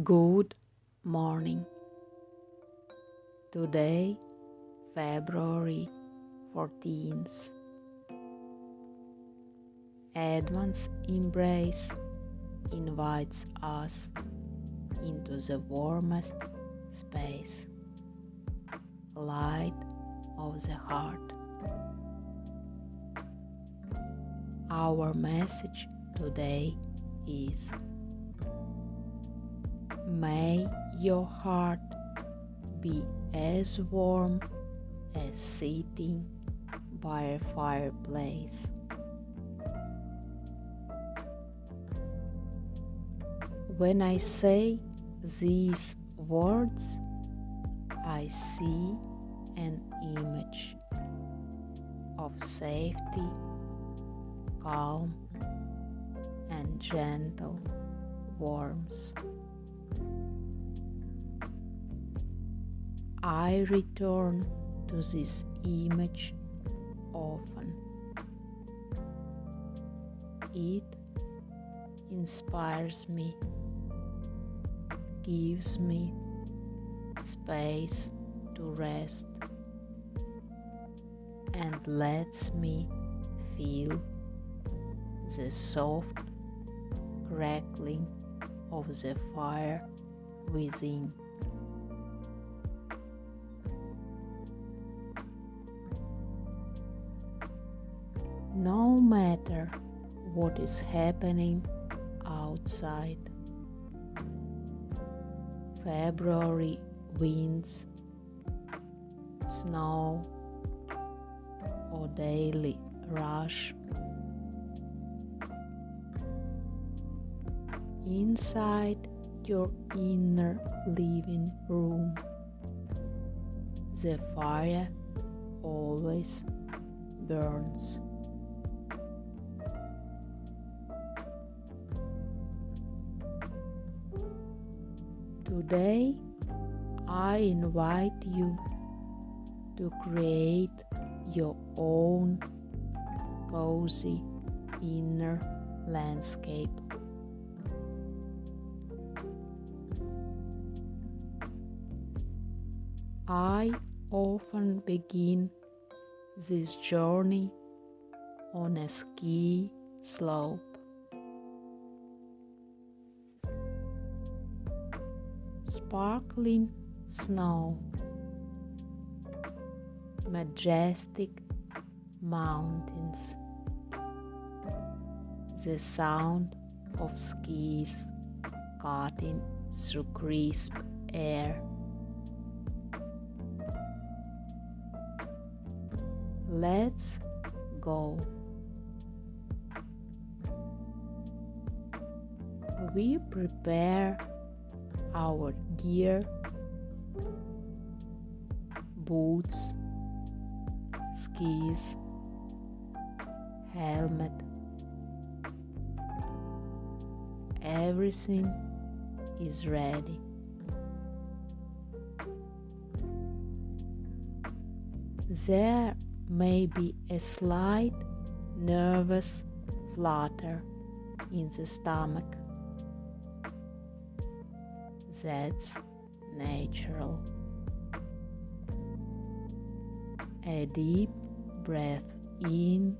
Good morning. Today, February 14th. Advent's embrace invites us into the warmest space, light of the heart. Our message today is: may your heart be as warm as sitting by a fireplace. When I say these words, I see an image of safety, calm, and gentle warmth. I return to this image often. It inspires me, gives me space to rest, and lets me feel the soft crackling of the fire within. No matter what is happening outside, February winds, snow, or daily rush, inside your inner living room, the fire always burns. Today, I invite you to create your own cozy inner landscape. I often begin this journey on a ski slope. Sparkling snow, majestic mountains, the sound of skis cutting through crisp air. Let's go. We prepare our gear, boots, skis, helmet. Everything is ready. There may be a slight nervous flutter in the stomach. That's natural. A deep breath in,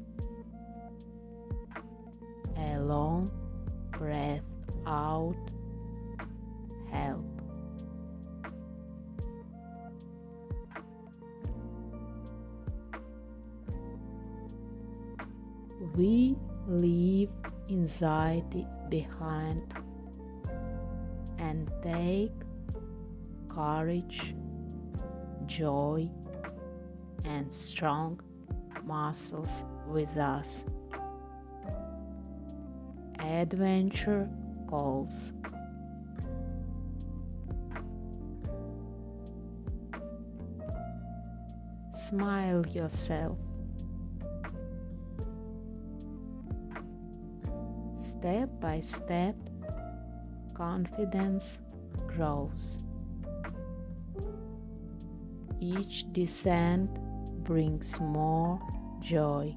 a long breath out help. We leave anxiety behind and take courage, joy, and strong muscles with us. Adventure calls. Smile yourself. Step by step, confidence grows. Each descent brings more joy.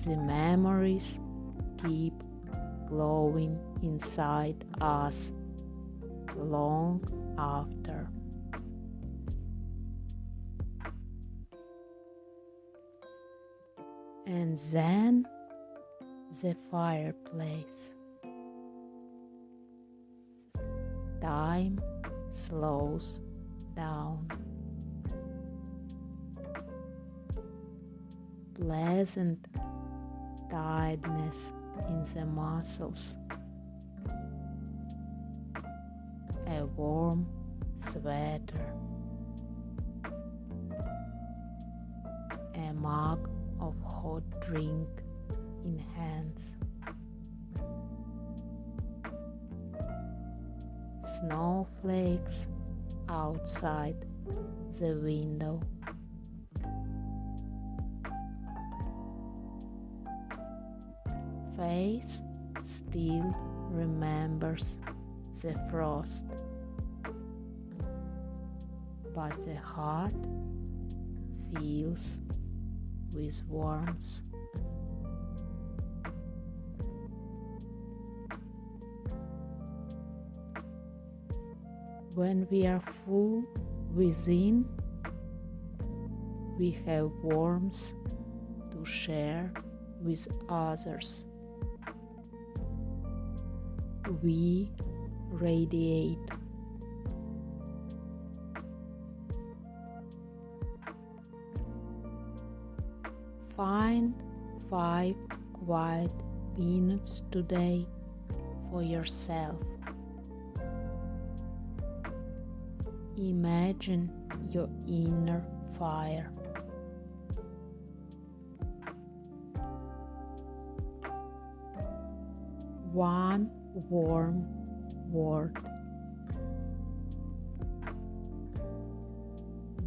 The memories keep glowing inside us long after. And then the fireplace. Time slows down. Pleasant tiredness in the muscles. A warm sweater. A mug of hot drink in hands. Snowflakes outside the window. Face still remembers the frost, but the heart fills with warmth. When we are full within, we have warmth to share with others. We radiate. Find 5 quiet minutes today for yourself. Imagine your inner fire. One warm word.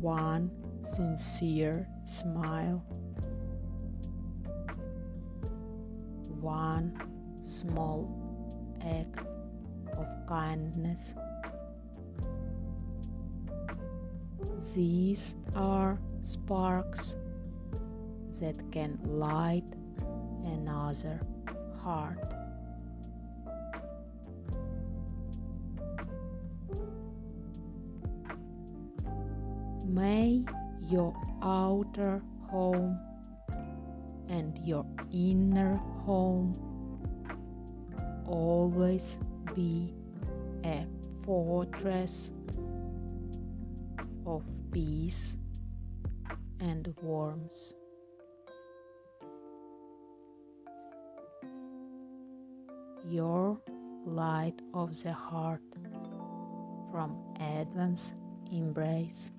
One sincere smile. One small act of kindness. These are sparks that can light another heart. May your outer home and your inner home always be a fortress of peace and warmth. Your light of the heart from Advent's embrace.